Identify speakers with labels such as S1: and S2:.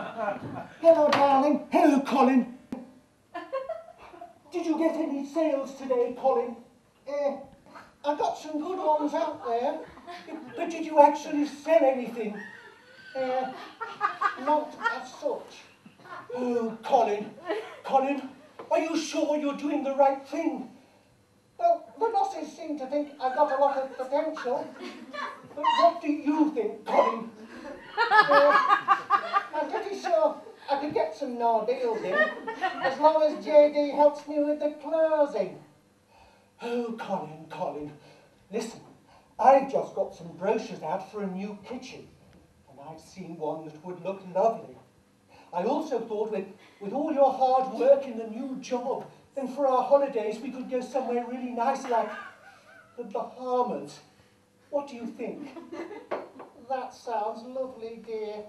S1: Hello, darling. Hello, Colin. Did you get any sales today, Colin? I got some good ones out there. But did you actually sell anything? Not as such. Oh, Colin. Colin, are you sure you're doing the right thing? Well, the bosses seem to think I've got a lot of potential. But what do you think, Colin? I'm pretty sure I could get some more deals in, as long as JD helps me with the closing. Oh, Colin, listen, I've just got some brochures out for a new kitchen, and I've seen one that would look lovely. I also thought with all your hard work in the new job, then for our holidays we could go somewhere really nice like the Bahamas. What do you think? That sounds lovely, dear.